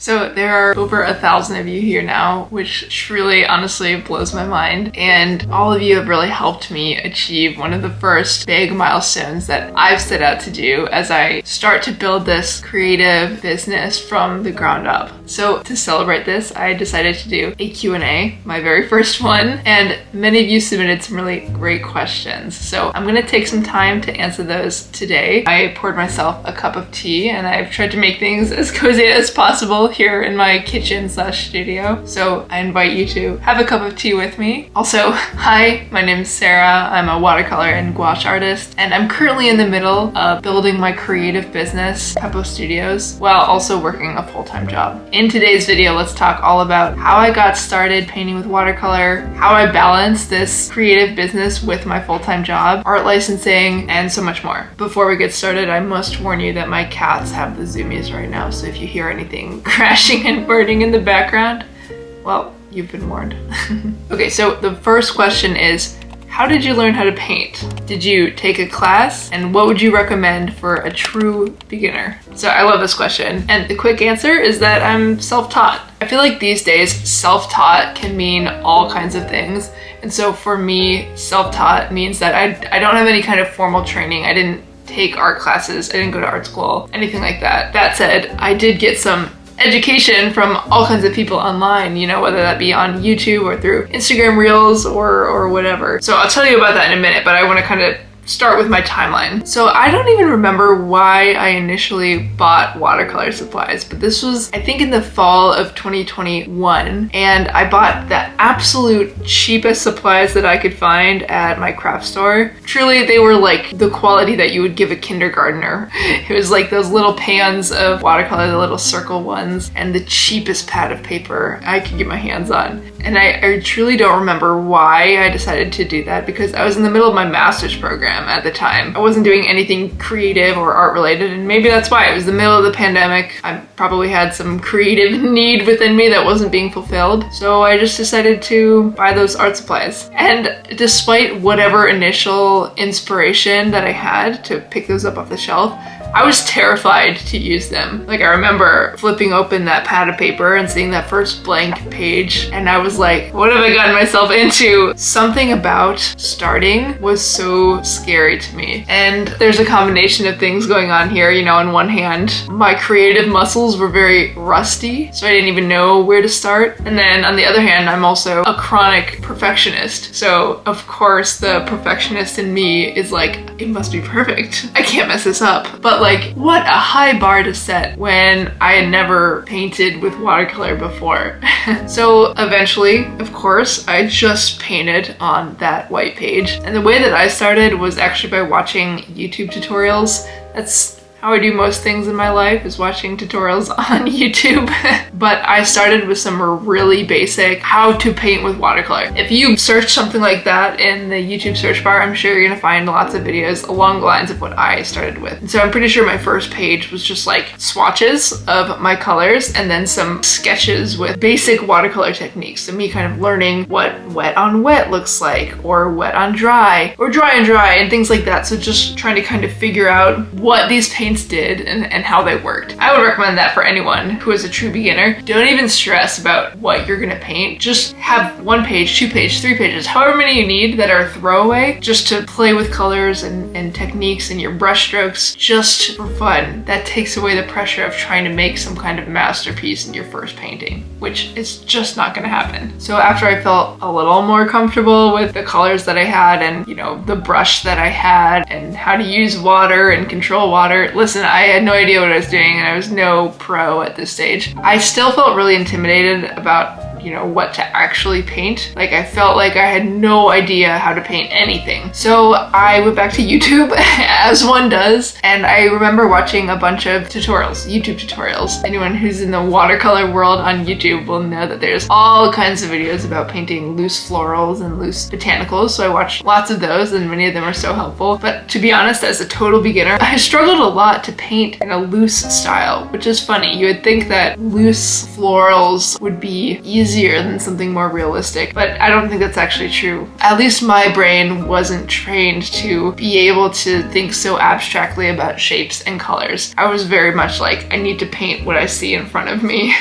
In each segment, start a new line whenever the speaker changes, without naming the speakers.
So there are over 1,000 of you here now, which truly, honestly blows my mind. And all of you have really helped me achieve one of the first big milestones that I've set out to do as I start to build this creative business from the ground up. So to celebrate this, I decided to do a Q&A, my very first one, and many of you submitted some really great questions. So I'm gonna take some time to answer those today. I poured myself a cup of tea and I've tried to make things as cozy as possible here in my kitchen/studio. So I invite you to have a cup of tea with me. Also, hi, my name is Sarah. I'm a watercolor and gouache artist, and I'm currently in the middle of building my creative business, Pepo Studios, while also working a full-time job. In today's video, let's talk all about how I got started painting with watercolor, how I balance this creative business with my full-time job, art licensing, and so much more. Before we get started, I must warn you that my cats have the zoomies right now, so if you hear anything crashing and burning in the background, well, you've been warned. Okay, so the first question is, how did you learn how to paint? Did you take a class? And what would you recommend for a true beginner? So I love this question. And the quick answer is that I'm self-taught. I feel like these days, self-taught can mean all kinds of things. And so for me, self-taught means that I don't have any kind of formal training. I didn't take art classes. I didn't go to art school, anything like that. That said, I did get some education from all kinds of people online, you know, whether that be on YouTube or through Instagram Reels or whatever. So I'll tell you about that in a minute, but I want to kind of start with my timeline. So I don't even remember why I initially bought watercolor supplies, but this was, I think, in the fall of 2021, and I bought the absolute cheapest supplies that I could find at my craft store. Truly, they were like the quality that you would give a kindergartner. It was like those little pans of watercolor, the little circle ones, and the cheapest pad of paper I could get my hands on. And I truly don't remember why I decided to do that, because I was in the middle of my master's program at the time. I wasn't doing anything creative or art related, and maybe that's why. It was the middle of the pandemic. I probably had some creative need within me that wasn't being fulfilled. So I just decided to buy those art supplies. And despite whatever initial inspiration that I had to pick those up off the shelf, I was terrified to use them. Like, I remember flipping open that pad of paper and seeing that first blank page, and I was like, what have I gotten myself into? Something about starting was so scary to me. And there's a combination of things going on here. You know, on one hand, my creative muscles were very rusty, so I didn't even know where to start. And then on the other hand, I'm also a chronic perfectionist. So of course, the perfectionist in me is like, it must be perfect. I can't mess this up. But like, what a high bar to set when I had never painted with watercolor before. So eventually, of course, I just painted on that white page. And the way that I started was actually by watching YouTube tutorials. That's how I do most things in my life, is watching tutorials on YouTube. But I started with some really basic how to paint with watercolor. If you search something like that in the YouTube search bar, I'm sure you're gonna find lots of videos along the lines of what I started with. And so I'm pretty sure my first page was just like swatches of my colors and then some sketches with basic watercolor techniques. So me kind of learning what wet on wet looks like, or wet on dry, or dry on dry, and things like that. So just trying to kind of figure out what these paints did and how they worked. I would recommend that for anyone who is a true beginner. Don't even stress about what you're gonna paint. Just have 1 page, 2 pages, 3 pages, however many you need that are throwaway, just to play with colors and techniques and your brush strokes, just for fun. That takes away the pressure of trying to make some kind of masterpiece in your first painting, which is just not gonna happen. So after I felt a little more comfortable with the colors that I had and, you know, the brush that I had and how to use water and control water, listen, I had no idea what I was doing, and I was no pro at this stage. I still felt really intimidated about, you know, what to actually paint. Like, I felt like I had no idea how to paint anything. So I went back to YouTube, as one does, and I remember watching a bunch of tutorials, YouTube tutorials. Anyone who's in the watercolor world on YouTube will know that there's all kinds of videos about painting loose florals and loose botanicals, so I watched lots of those, and many of them are so helpful. But to be honest, as a total beginner, I struggled a lot to paint in a loose style, which is funny. You would think that loose florals would be easier easier than something more realistic, but I don't think that's actually true. At least my brain wasn't trained to be able to think so abstractly about shapes and colors. I was very much like, I need to paint what I see in front of me.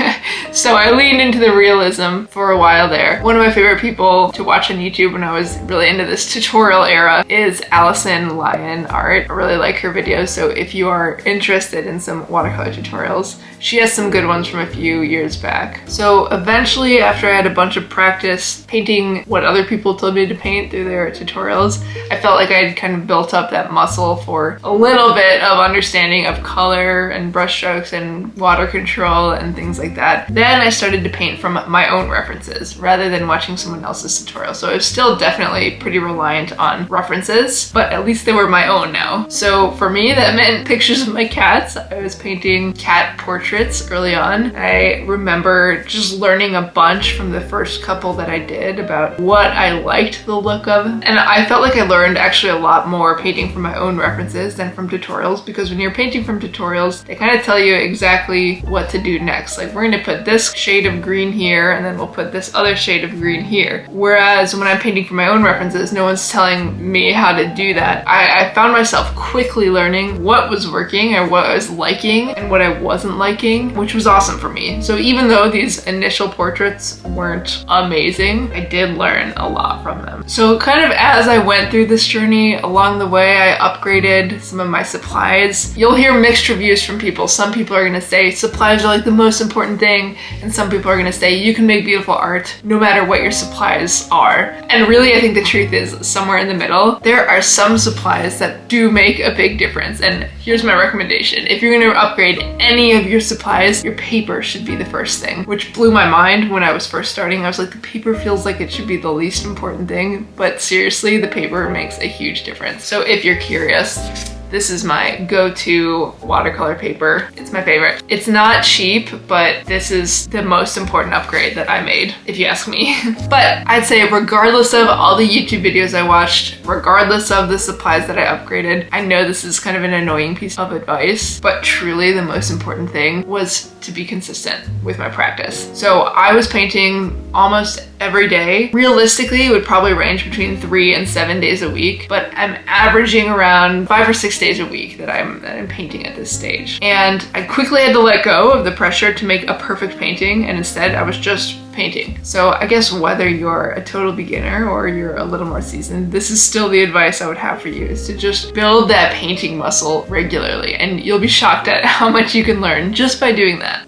So I leaned into the realism for a while there. One of my favorite people to watch on YouTube when I was really into this tutorial era is Allison Lyon Art. I really like her videos, so if you are interested in some watercolor tutorials, she has some good ones from a few years back. So eventually, after I had a bunch of practice painting what other people told me to paint through their tutorials, I felt like I had kind of built up that muscle for a little bit of understanding of color and brushstrokes and water control and things like that. Then I started to paint from my own references rather than watching someone else's tutorial. So I was still definitely pretty reliant on references, but at least they were my own now. So for me, that meant pictures of my cats. I was painting cat portraits early on. I remember just learning a bunch from the first couple that I did about what I liked the look of. And I felt like I learned actually a lot more painting from my own references than from tutorials, because when you're painting from tutorials, they kind of tell you exactly what to do next. Like, we're gonna put this shade of green here, and then we'll put this other shade of green here. Whereas when I'm painting from my own references, no one's telling me how to do that. I found myself quickly learning what was working or what I was liking and what I wasn't liking, which was awesome for me. So even though these initial portraits weren't amazing, I did learn a lot from them. So kind of as I went through this journey, along the way, I upgraded some of my supplies. You'll hear mixed reviews from people. Some people are gonna say supplies are like the most important thing, and some people are gonna say you can make beautiful art no matter what your supplies are. And really, I think the truth is somewhere in the middle. There are some supplies that do make a big difference, and here's my recommendation. If you're gonna upgrade any of your supplies, your paper should be the first thing, which blew my mind when I was first starting. I was like, the paper feels like it should be the least important thing, but seriously, the paper makes a huge difference. So if you're curious, this is my go-to watercolor paper. It's my favorite. It's not cheap, but this is the most important upgrade that I made, if you ask me. But I'd say regardless of all the YouTube videos I watched, regardless of the supplies that I upgraded, I know this is kind of an annoying piece of advice, but truly the most important thing was to be consistent with my practice. So I was painting almost every day. Realistically, it would probably range between 3 and 7 days a week, but I'm averaging around 5 or 6 days a week that I'm painting at this stage. And I quickly had to let go of the pressure to make a perfect painting, and instead I was just painting. So I guess whether you're a total beginner or you're a little more seasoned, this is still the advice I would have for you, is to just build that painting muscle regularly, and you'll be shocked at how much you can learn just by doing that.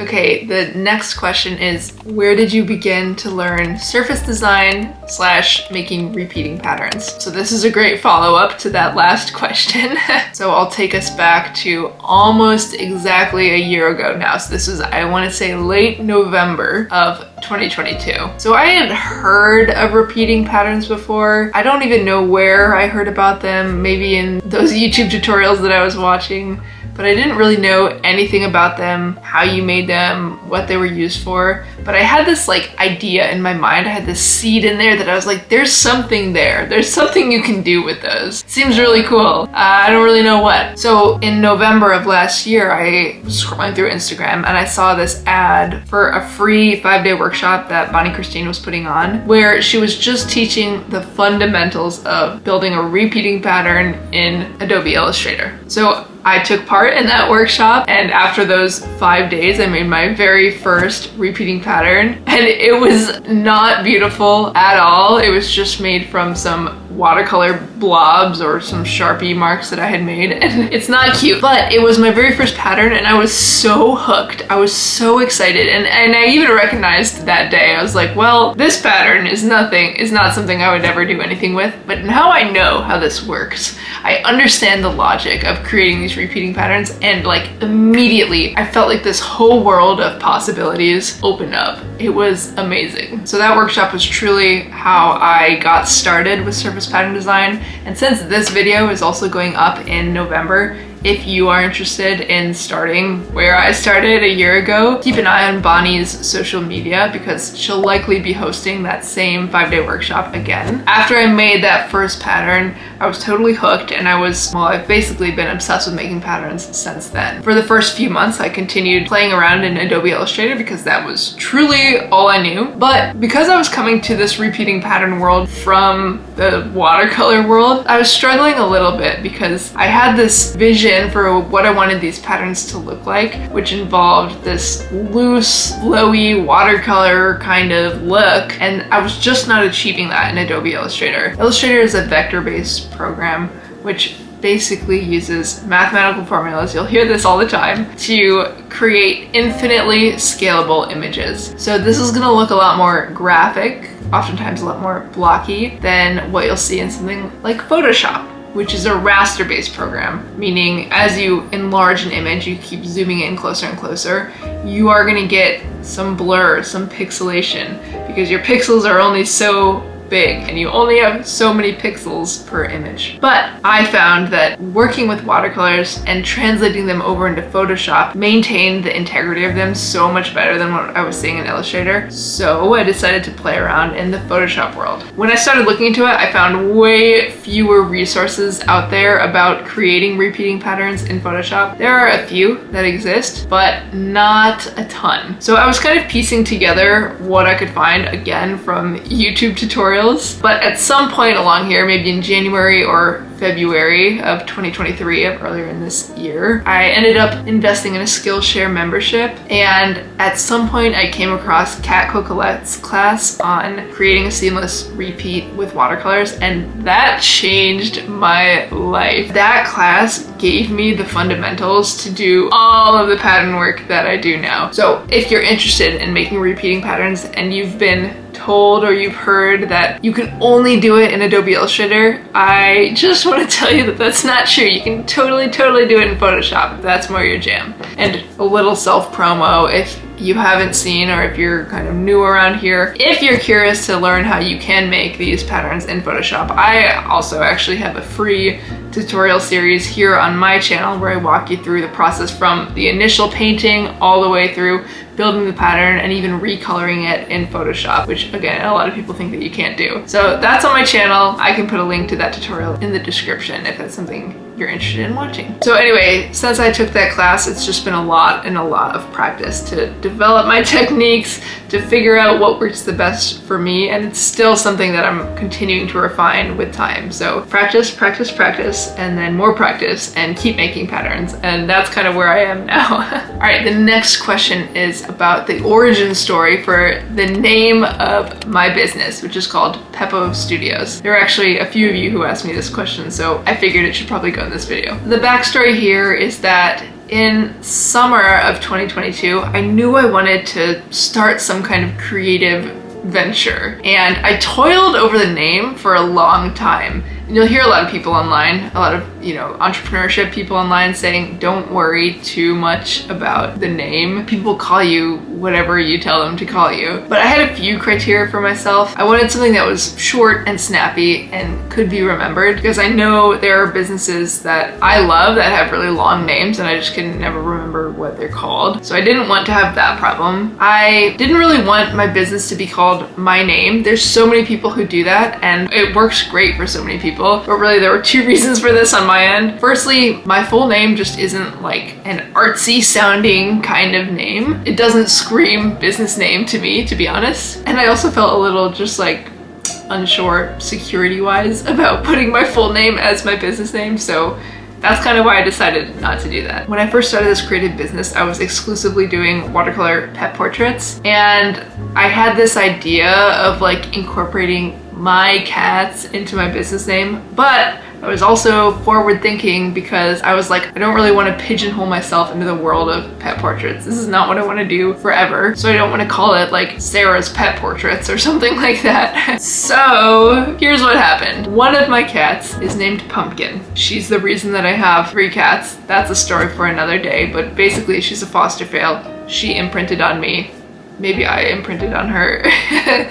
Okay, the next question is, where did you begin to learn surface design / making repeating patterns? So this is a great follow-up to that last question. So I'll take us back to almost exactly a year ago now. So this was, I want to say, late November of 2022. So I had heard of repeating patterns before. I don't even know where I heard about them, maybe in those YouTube tutorials that I was watching, but I didn't really know anything about them, how you made them, what they were used for. But I had this like idea in my mind. I had this seed in there that I was like, there's something there. There's something you can do with those. Seems really cool. I don't really know what. So in November of last year, I was scrolling through Instagram and I saw this ad for a free 5-day workshop that Bonnie Christine was putting on, where she was just teaching the fundamentals of building a repeating pattern in Adobe Illustrator. So I took part in that workshop, and after those 5 days, I made my very first repeating pattern, and it was not beautiful at all. It was just made from some watercolor blobs or some Sharpie marks that I had made, and it's not cute, but it was my very first pattern, and I was so hooked. I was so excited, and I even recognized that day. I was like, well, this pattern is not something I would ever do anything with, but now I know how this works. I understand the logic of creating these repeating patterns, and like immediately I felt like this whole world of possibilities opened up. It was amazing. So that workshop was truly how I got started with surface pattern design. And since this video is also going up in November, if you are interested in starting where I started a year ago, keep an eye on Bonnie's social media, because she'll likely be hosting that same 5-day workshop again. After I made that first pattern, I was totally hooked, and I've basically been obsessed with making patterns since then. For the first few months, I continued playing around in Adobe Illustrator because that was truly all I knew. But because I was coming to this repeating pattern world from the watercolor world, I was struggling a little bit because I had this vision for what I wanted these patterns to look like, which involved this loose, flowy watercolor kind of look, and I was just not achieving that in Adobe Illustrator. Illustrator is a vector-based program which basically uses mathematical formulas, you'll hear this all the time, to create infinitely scalable images. So this is gonna look a lot more graphic, oftentimes a lot more blocky than what you'll see in something like Photoshop, which is a raster-based program, meaning as you enlarge an image, you keep zooming in closer and closer, you are gonna get some blur, some pixelation, because your pixels are only so big and you only have so many pixels per image. But I found that working with watercolors and translating them over into Photoshop maintained the integrity of them so much better than what I was seeing in Illustrator. So I decided to play around in the Photoshop world. When I started looking into it, I found way fewer resources out there about creating repeating patterns in Photoshop. There are a few that exist, but not a ton. So I was kind of piecing together what I could find, again, from YouTube tutorials. But at some point along here, maybe in January or February of 2023, of earlier in this year, I ended up investing in a Skillshare membership, and at some point I came across Kat Cocolette's class on creating a seamless repeat with watercolors, and that changed my life. That class gave me the fundamentals to do all of the pattern work that I do now. So if you're interested in making repeating patterns and you've been told or you've heard that you can only do it in Adobe Illustrator, I just want to tell you that that's not true. You can totally do it in Photoshop if that's more your jam. And a little self-promo, if you haven't seen or if you're kind of new around here, if you're curious to learn how you can make these patterns in Photoshop, I also actually have a free tutorial series here on my channel where I walk you through the process from the initial painting all the way through building the pattern and even recoloring it in Photoshop, which again, a lot of people think that you can't do. So that's on my channel. I can put a link to that tutorial in the description if that's something you're interested in watching. So anyway, since I took that class, it's just been a lot of practice to develop my techniques, to figure out what works the best for me, and it's still something that I'm continuing to refine with time. So practice, and then more practice, and keep making patterns, and that's kind of where I am now. All right, the next question is about the origin story for the name of my business, which is called Pepo Studios. There are actually a few of you who asked me this question, so I figured it should probably go in this video. The backstory here is that in summer of 2022, I knew I wanted to start some kind of creative venture, and I toiled over the name for a long time. And you'll hear a lot of people online, a lot of, entrepreneurship people online saying, don't worry too much about the name. People call you whatever you tell them to call you. But I had a few criteria for myself. I wanted something that was short and snappy and could be remembered, because I know there are businesses that I love that have really long names and I just can never remember what they're called. So I didn't want to have that problem. I didn't really want my business to be called my name. There's so many people who do that, and it works great for so many people. But really, there were two reasons for this on my end. Firstly, my full name just isn't like an artsy sounding kind of name. It doesn't scream business name to me, to be honest. And I also felt a little just like unsure security-wise about putting my full name as my business name. So that's kind of why I decided not to do that. When I first started this creative business, I was exclusively doing watercolor pet portraits, and I had this idea of like incorporating my cats into my business name, but I was also forward thinking because I was like, I don't really want to pigeonhole myself into the world of pet portraits. This is not what I want to do forever. So I don't want to call it like Sarah's Pet Portraits or something like that. So here's what happened. One of my cats is named Pumpkin. She's the reason that I have 3 cats. That's a story for another day, but basically she's a foster fail. She imprinted on me. Maybe I imprinted on her.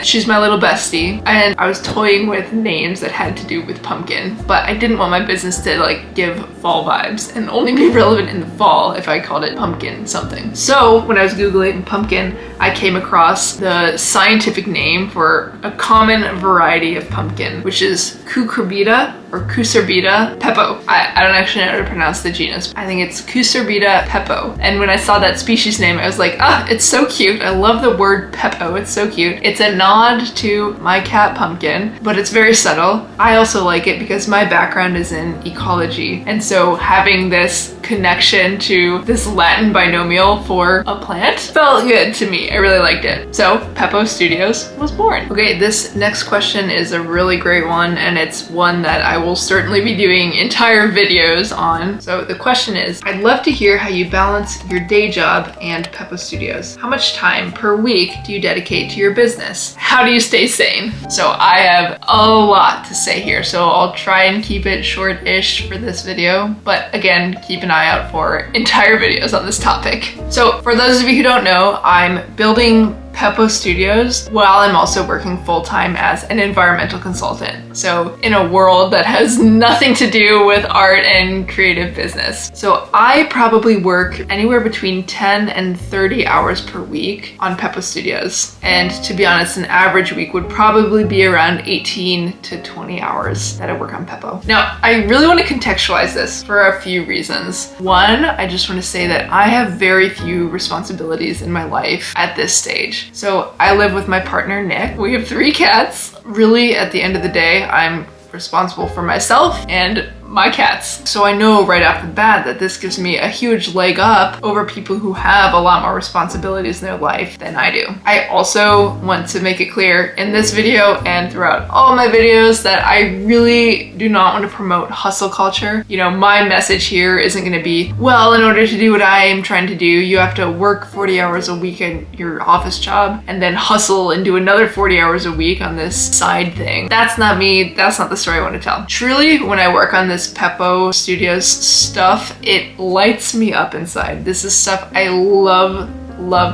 She's my little bestie, and I was toying with names that had to do with pumpkin, but I didn't want my business to like give fall vibes and only be relevant in the fall if I called it pumpkin something. So when I was Googling pumpkin, I came across the scientific name for a common variety of pumpkin, which is Cucurbita or Cucurbita pepo. I don't actually know how to pronounce the genus. I think it's Cucurbita pepo. And when I saw that species name, I was like, ah, it's so cute. I love the word pepo. It's so cute. It's a nod to my cat Pumpkin, but it's very subtle. I also like it because my background is in ecology. And so having this connection to this Latin binomial for a plant felt good to me. I really liked it. So Pepo Studios was born. Okay, this next question is a really great one, and it's one that I will certainly be doing entire videos on. So the question is, I'd love to hear how you balance your day job and Pepo Studios. How much time per week do you dedicate to your business? How do you stay sane? So I have a lot to say here, so I'll try and keep it short-ish for this video, but again, keep an eye out for entire videos on this topic. So for those of you who don't know, I'm building Pepo Studios while I'm also working full-time as an environmental consultant. So in a world that has nothing to do with art and creative business. So I probably work anywhere between 10 and 30 hours per week on Pepo Studios. And to be honest, an average week would probably be around 18 to 20 hours that I work on Pepo. Now, I really want to contextualize this for a few reasons. One, I just want to say that I have very few responsibilities in my life at this stage. So I live with my partner, Nick. We have 3 cats. Really, at the end of the day, I'm responsible for myself and my cats. So I know right off the bat that this gives me a huge leg up over people who have a lot more responsibilities in their life than I do. I also want to make it clear in this video and throughout all my videos that I really do not want to promote hustle culture. You know, my message here isn't going to be, well, in order to do what I am trying to do, you have to work 40 hours a week at your office job and then hustle and do another 40 hours a week on this side thing. That's not me. That's not the story I want to tell. Truly, when I work on this Pepo Studios stuff, it lights me up inside. This is stuff I love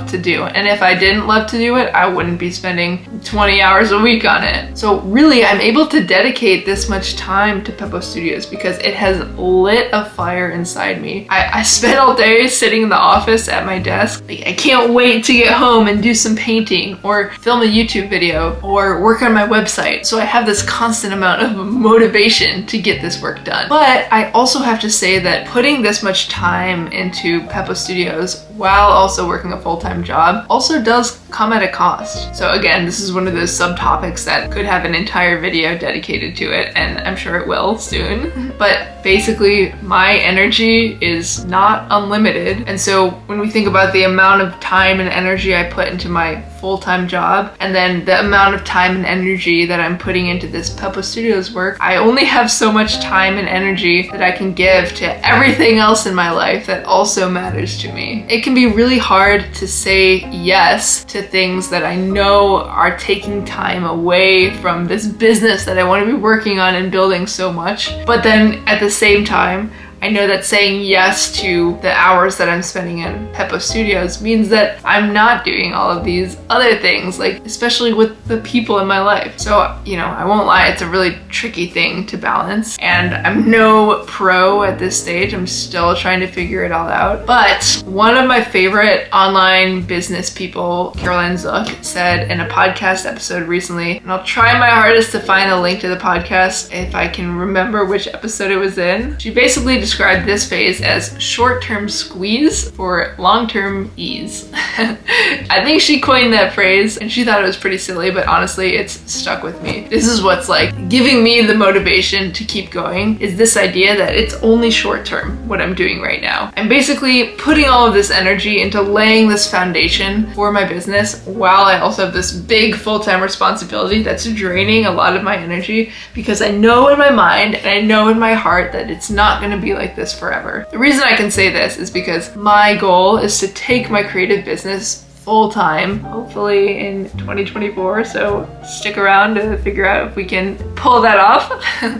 to do. And if I didn't love to do it, I wouldn't be spending 20 hours a week on it. So really, I'm able to dedicate this much time to Pepo Studios because it has lit a fire inside me. I spend all day sitting in the office at my desk. I can't wait to get home and do some painting or film a YouTube video or work on my website. So I have this constant amount of motivation to get this work done. But I also have to say that putting this much time into Pepo Studios while also working a full-time job also does come at a cost. So again, this is one of those subtopics that could have an entire video dedicated to it, and I'm sure it will soon. But basically, my energy is not unlimited. And so when we think about the amount of time and energy I put into my full-time job and then the amount of time and energy that I'm putting into this Pepo Studios work, I only have so much time and energy that I can give to everything else in my life that also matters to me. It can be really hard to say yes to things that I know are taking time away from this business that I want to be working on and building so much. But then at the same time, I know that saying yes to the hours that I'm spending in Pepo Studios means that I'm not doing all of these other things, like especially with the people in my life. So, you know, I won't lie, it's a really tricky thing to balance, and I'm no pro at this stage. I'm still trying to figure it all out. But one of my favorite online business people, Caroline Zook, said in a podcast episode recently, and I'll try my hardest to find a link to the podcast if I can remember which episode it was in. She basically described this phase as short-term squeeze for long-term ease. I think she coined that phrase and she thought it was pretty silly, but honestly, it's stuck with me. This is what's like giving me the motivation to keep going, is this idea that it's only short-term what I'm doing right now. I'm basically putting all of this energy into laying this foundation for my business while I also have this big full-time responsibility that's draining a lot of my energy, because I know in my mind and I know in my heart that it's not going to be like this forever. The reason I can say this is because my goal is to take my creative business full-time, hopefully in 2024, so stick around to figure out if we can pull that off.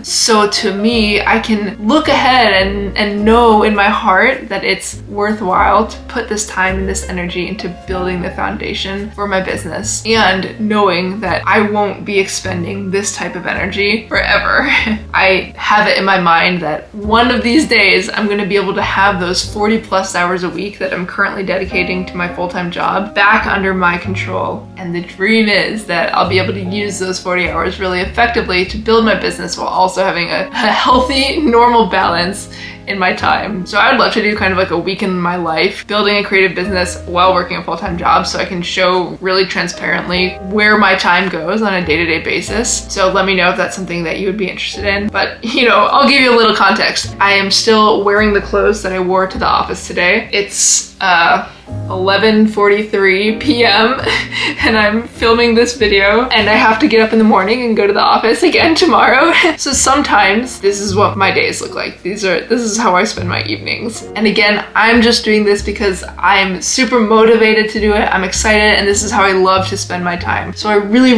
So to me, I can look ahead and know in my heart that it's worthwhile to put this time and this energy into building the foundation for my business, and knowing that I won't be expending this type of energy forever. I have it in my mind that one of these days I'm going to be able to have those 40 plus hours a week that I'm currently dedicating to my full-time job back under my control. And the dream is that I'll be able to use those 40 hours really effectively to build my business while also having a healthy, normal balance in my time. So I would love to do kind of like a week in my life, building a creative business while working a full-time job, so I can show really transparently where my time goes on a day-to-day basis. So let me know if that's something that you would be interested in. But you know, I'll give you a little context. I am still wearing the clothes that I wore to the office today. It's 11:43 p.m. and I'm filming this video, and I have to get up in the morning and go to the office again tomorrow. So sometimes this is what my days look like. This is how I spend my evenings. And again, I'm just doing this because I'm super motivated to do it. I'm excited, and this is how I love to spend my time. So I really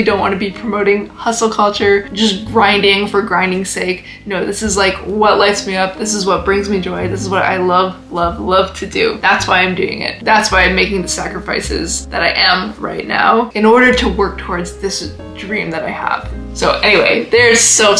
don't want to be promoting hustle culture, just grinding for grinding's sake. No, this is like what lights me up. This is what brings me joy. This is what I love to do. That's why I'm doing it. That's why I'm making the sacrifices that I am right now in order to work towards this dream that I have. So anyway, there's so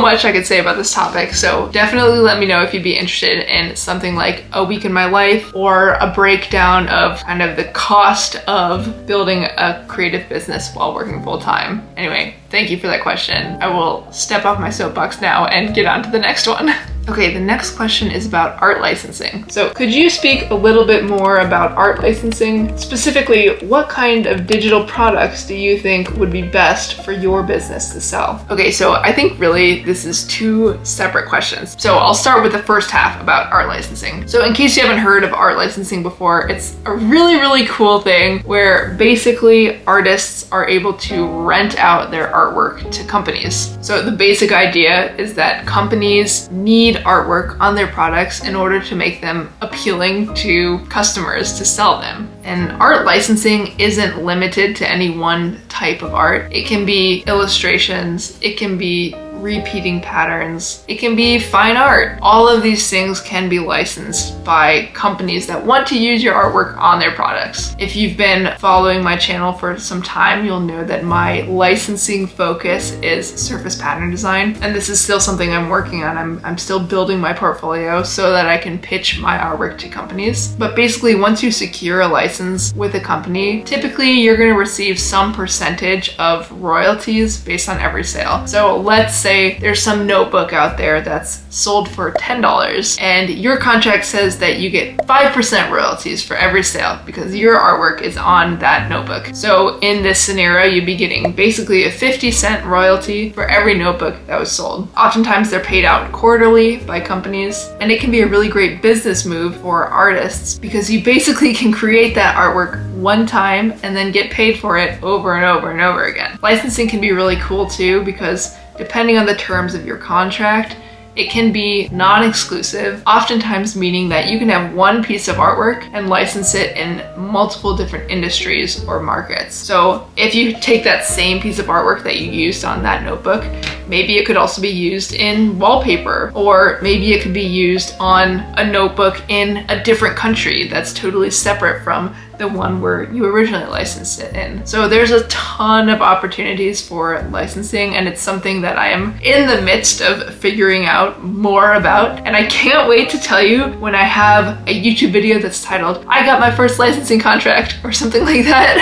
much I could say about this topic. So definitely let me know if you'd be interested in something like a week in my life, or a breakdown of kind of the cost of building a creative business while working full time. Anyway, thank you for that question. I will step off my soapbox now and get on to the next one. Okay, the next question is about art licensing. So could you speak a little bit more about art licensing? Specifically, what kind of digital products do you think would be best for your business to sell? Okay, so I think really this is two separate questions. So I'll start with the first half about art licensing. So in case you haven't heard of art licensing before, it's a really cool thing where basically artists are able to rent out their artwork to companies. So the basic idea is that companies need artwork on their products in order to make them appealing to customers to sell them. And art licensing isn't limited to any one type of art. It can be illustrations, it can be repeating patterns, it can be fine art. All of these things can be licensed by companies that want to use your artwork on their products. If you've been following my channel for some time, you'll know that my licensing focus is surface pattern design, and this is still something I'm working on. I'm still building my portfolio so that I can pitch my artwork to companies. But basically, once you secure a license with a company, typically you're going to receive some percentage of royalties based on every sale. So let's say there's some notebook out there that's sold for $10, and your contract says that you get 5% royalties for every sale because your artwork is on that notebook. So in this scenario, you'd be getting basically a 50-cent royalty for every notebook that was sold. Oftentimes they're paid out quarterly by companies, and it can be a really great business move for artists because you basically can create that artwork one time and then get paid for it over and over again. Licensing can be really cool too, because depending on the terms of your contract, it can be non-exclusive, oftentimes meaning that you can have one piece of artwork and license it in multiple different industries or markets. So if you take that same piece of artwork that you used on that notebook, maybe it could also be used in wallpaper, or maybe it could be used on a notebook in a different country that's totally separate from the one where you originally licensed it in. So there's a ton of opportunities for licensing, and it's something that I am in the midst of figuring out more about. And I can't wait to tell you when I have a YouTube video that's titled, "I got my first licensing contract," or something like that.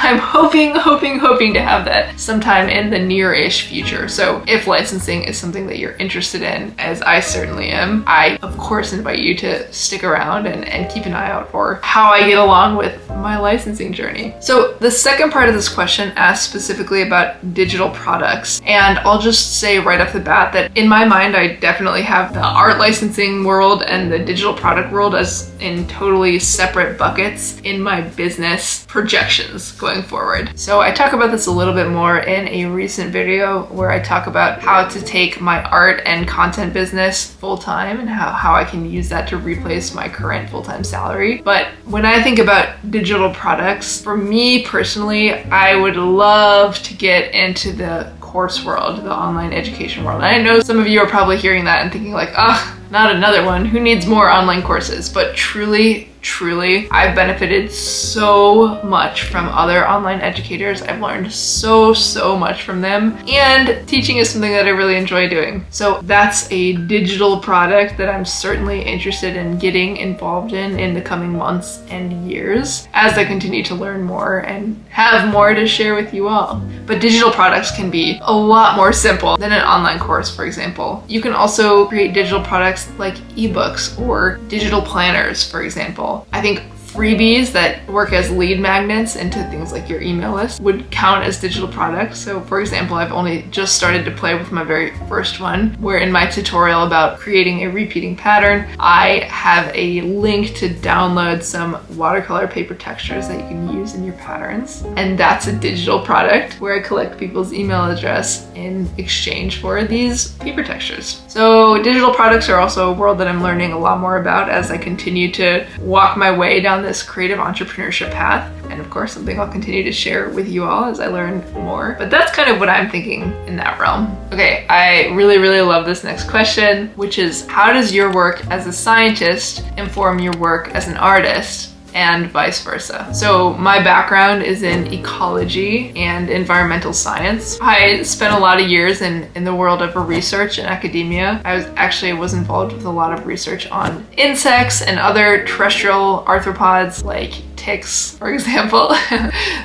I'm hoping to have that sometime in the near-ish future. So if licensing is something that you're interested in, as I certainly am, I of course invite you to stick around and keep an eye out for how I get along with my licensing journey. So the second part of this question asks specifically about digital products, and I'll just say right off the bat that in my mind I definitely have the art licensing world and the digital product world as in totally separate buckets in my business projections going forward. So I talk about this a little bit more in a recent video where I talk about how to take my art and content business full-time and how I can use that to replace my current full-time salary. But when I think about digital products, for me personally, I would love to get into the course world, the online education world. And I know some of you are probably hearing that and thinking like, not another one. Who needs more online courses? But truly, I've benefited so much from other online educators. I've learned so much from them, and teaching is something that I really enjoy doing. So that's a digital product that I'm certainly interested in getting involved in the coming months and years as I continue to learn more and have more to share with you all. But digital products can be a lot more simple than an online course, for example. You can also create digital products like ebooks or digital planners, for example. I think freebies that work as lead magnets into things like your email list would count as digital products. So for example, I've only just started to play with my very first one, where in my tutorial about creating a repeating pattern, I have a link to download some watercolor paper textures that you can use in your patterns. And that's a digital product where I collect people's email address in exchange for these paper textures. So digital products are also a world that I'm learning a lot more about as I continue to walk my way down this creative entrepreneurship path. And of course, something I'll continue to share with you all as I learn more. But that's kind of what I'm thinking in that realm. Okay, I really love this next question, which is, how does your work as a scientist inform your work as an artist? And vice versa. So my background is in ecology and environmental science. I spent a lot of years in the world of research and academia. I was involved with a lot of research on insects and other terrestrial arthropods like ticks, for example.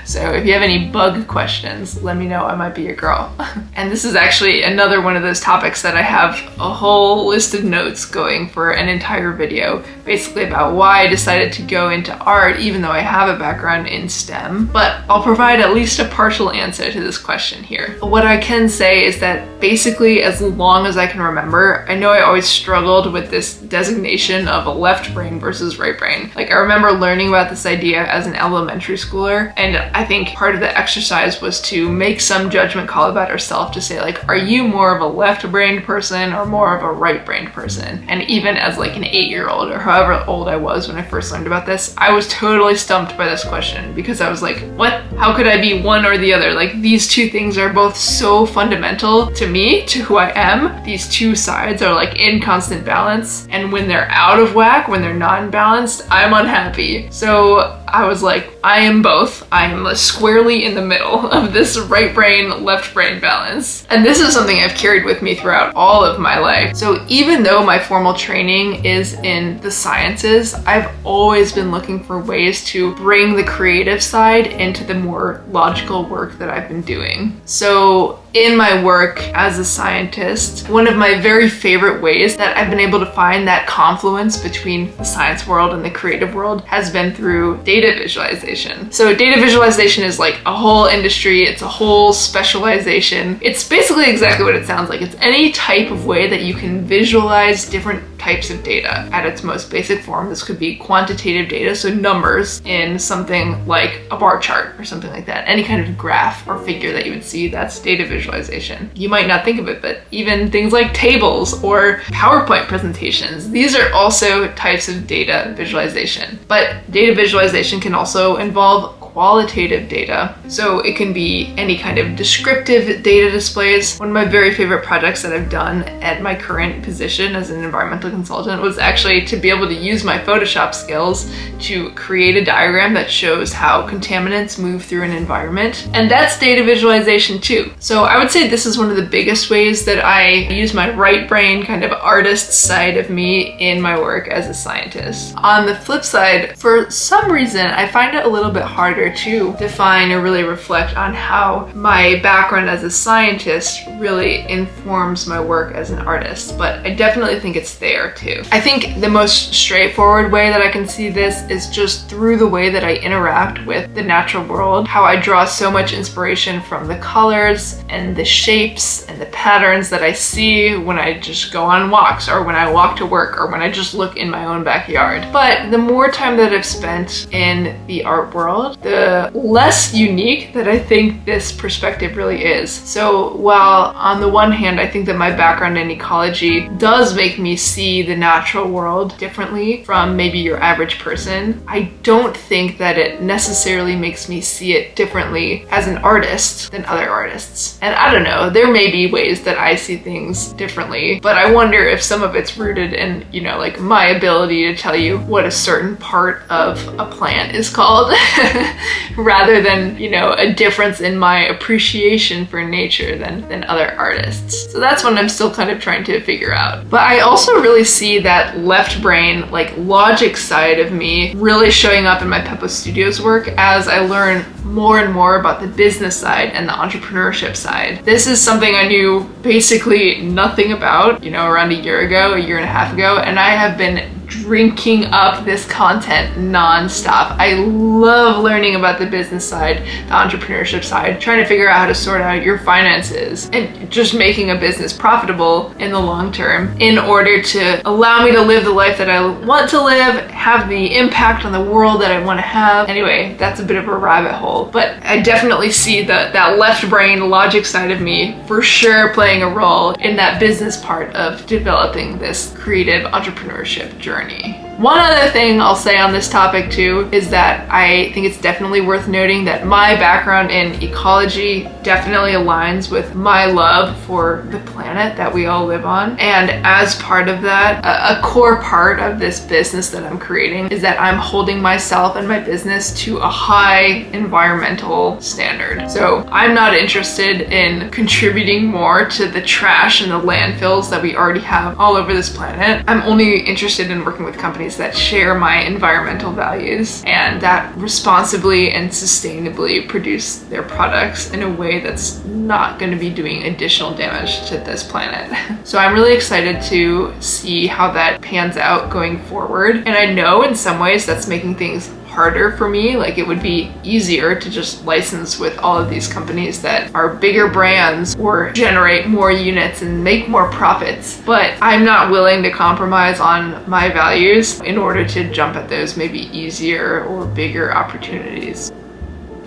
So if you have any bug questions, let me know. I might be your girl. And this is actually another one of those topics that I have a whole list of notes going for an entire video, basically about why I decided to go into art, even though I have a background in STEM. But I'll provide at least a partial answer to this question here. What I can say is that basically, as long as I can remember, I know I always struggled with this designation of a left brain versus right brain. Like, I remember learning about this idea as an elementary schooler, and I think part of the exercise was to make some judgment call about ourselves to say, like, are you more of a left-brained person or more of a right-brained person? And even as like an 8-year-old or however old I was when I first learned about this, I was totally stumped by this question, because I was like, what? How could I be one or the other? Like, these two things are both so fundamental to me, to who I am. These two sides are like in constant balance, and when they're out of whack, when they're not in balance, I'm unhappy. So I was like, I am both. I am squarely in the middle of this right brain, left brain balance. And this is something I've carried with me throughout all of my life. So even though my formal training is in the sciences, I've always been looking for ways to bring the creative side into the more logical work that I've been doing. So in my work as a scientist, one of my very favorite ways that I've been able to find that confluence between the science world and the creative world has been through data visualization. So data visualization is like a whole industry, it's a whole specialization. It's basically exactly what it sounds like. It's any type of way that you can visualize different types of data. At its most basic form, this could be quantitative data, so numbers in something like a bar chart or something like that. Any kind of graph or figure that you would see, that's data visualization. You might not think of it, but even things like tables or PowerPoint presentations, these are also types of data visualization. But data visualization can also involve qualitative data. So it can be any kind of descriptive data displays. One of my very favorite projects that I've done at my current position as an environmental consultant was actually to be able to use my Photoshop skills to create a diagram that shows how contaminants move through an environment. And that's data visualization too. So I would say this is one of the biggest ways that I use my right brain kind of artist side of me in my work as a scientist. On the flip side, for some reason, I find it a little bit harder to define or really reflect on how my background as a scientist really informs my work as an artist, but I definitely think it's there too. I think the most straightforward way that I can see this is just through the way that I interact with the natural world, how I draw so much inspiration from the colors and the shapes and the patterns that I see when I just go on walks or when I walk to work or when I just look in my own backyard. But the more time that I've spent in the art world, the the less unique that I think this perspective really is. So while on the one hand, I think that my background in ecology does make me see the natural world differently from maybe your average person, I don't think that it necessarily makes me see it differently as an artist than other artists. And I don't know, there may be ways that I see things differently, but I wonder if some of it's rooted in, you know, like my ability to tell you what a certain part of a plant is called rather than, you know, a difference in my appreciation for nature than other artists. So that's what I'm still kind of trying to figure out. But I also really see that left brain, like logic side of me really showing up in my Pepo Studios work as I learn more and more about the business side and the entrepreneurship side. This is something I knew basically nothing about, you know, around a year and a half ago, and I have been drinking up this content non-stop. I love learning about the business side, the entrepreneurship side, trying to figure out how to sort out your finances and just making a business profitable in the long term in order to allow me to live the life that I want to live, have the impact on the world that I want to have. Anyway, that's a bit of a rabbit hole, but I definitely see that left brain logic side of me for sure playing a role in that business part of developing this creative entrepreneurship journey. One other thing I'll say on this topic too is that I think it's definitely worth noting that my background in ecology definitely aligns with my love for the planet that we all live on. And as part of that, a core part of this business that I'm creating is that I'm holding myself and my business to a high environmental standard. So I'm not interested in contributing more to the trash and the landfills that we already have all over this planet. I'm only interested in working with companies that share my environmental values and that responsibly and sustainably produce their products in a way that's not going to be doing additional damage to this planet. So I'm really excited to see how that pans out going forward. And I know in some ways that's making things harder for me. Like it would be easier to just license with all of these companies that are bigger brands or generate more units and make more profits. But I'm not willing to compromise on my values in order to jump at those maybe easier or bigger opportunities.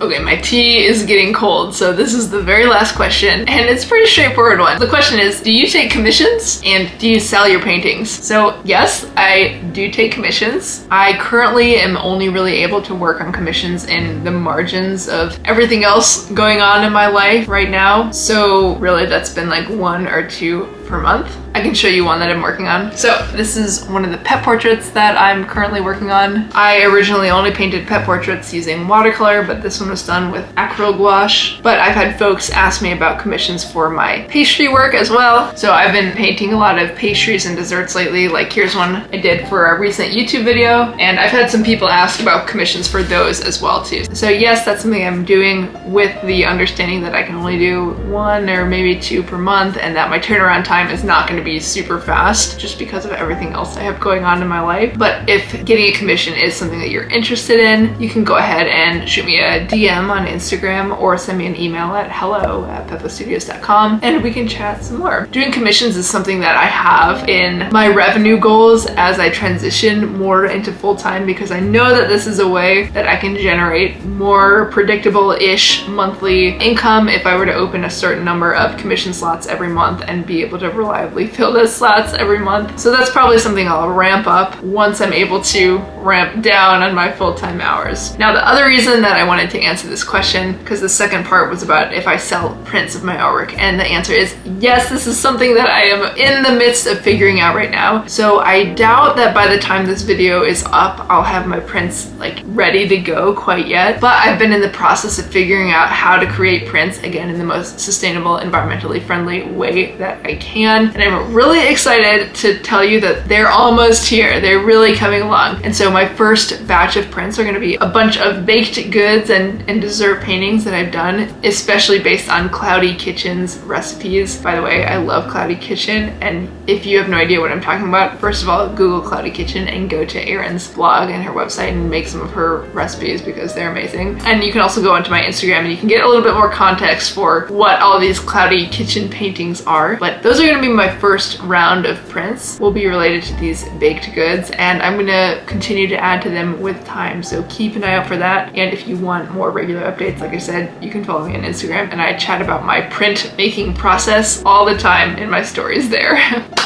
Okay, my tea is getting cold, so this is the very last question, and it's a pretty straightforward one. The question is, do you take commissions and do you sell your paintings? So yes, I do take commissions. I currently am only really able to work on commissions in the margins of everything else going on in my life right now. So really that's been like 1 or 2 per month. I can show you one that I'm working on. So this is one of the pet portraits that I'm currently working on. I originally only painted pet portraits using watercolor, but this one was done with acrylic gouache. But I've had folks ask me about commissions for my pastry work as well. So I've been painting a lot of pastries and desserts lately. Like here's one I did for a recent YouTube video, and I've had some people ask about commissions for those as well too. So yes, that's something I'm doing with the understanding that I can only do 1 or maybe 2 per month, and that my turnaround time is not going to be super fast just because of everything else I have going on in my life. But if getting a commission is something that you're interested in, you can go ahead and shoot me a DM on Instagram or send me an email at hello@pepostudios.com and we can chat some more. Doing commissions is something that I have in my revenue goals as I transition more into full-time, because I know that this is a way that I can generate more predictable-ish monthly income if I were to open a certain number of commission slots every month and be able to reliably fill those slots every month. So that's probably something I'll ramp up once I'm able to ramp down on my full-time hours. Now, the other reason that I wanted to answer this question, because the second part was about if I sell prints of my artwork, and the answer is yes, this is something that I am in the midst of figuring out right now. So I doubt that by the time this video is up, I'll have my prints like ready to go quite yet, but I've been in the process of figuring out how to create prints again in the most sustainable, environmentally friendly way that I can. And I'm really excited to tell you that they're almost here. They're really coming along. And so my first batch of prints are going to be a bunch of baked goods and dessert paintings that I've done, especially based on Cloudy Kitchen's recipes. By the way, I love Cloudy Kitchen, and if you have no idea what I'm talking about, first of all, Google Cloudy Kitchen and go to Erin's blog and her website and make some of her recipes because they're amazing. And you can also go onto my Instagram and you can get a little bit more context for what all these Cloudy Kitchen paintings are. But those are going to be my first first round of prints will be related to these baked goods, and I'm gonna continue to add to them with time, so keep an eye out for that. And if you want more regular updates, like I said, you can follow me on Instagram, and I chat about my print making process all the time in my stories there.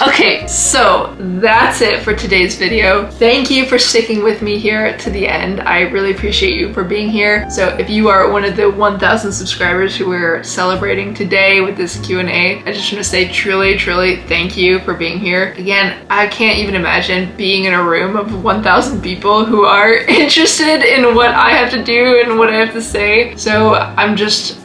Okay, so that's it for today's video. Thank you for sticking with me here to the end. I really appreciate you for being here. So if you are one of the 1,000 subscribers who we're celebrating today with this Q&A, I just want to say truly thank you for being here. Again, I can't even imagine being in a room of 1,000 people who are interested in what I have to do and what I have to say. So I'm just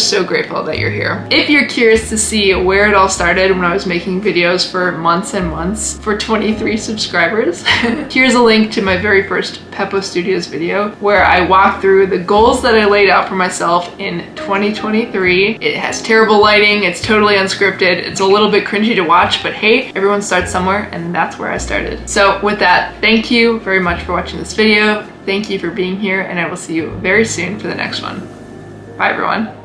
so grateful that you're here. If you're curious to see where it all started when I was making videos for months and months for 23 subscribers, here's a link to my very first Pepo Studios video where I walk through the goals that I laid out for myself in 2023. It has terrible lighting, it's totally unscripted, it's a little bit cringy to watch, but hey, everyone starts somewhere, and that's where I started. So with that, thank you very much for watching this video. Thank you for being here, and I will see you very soon for the next one. Bye everyone.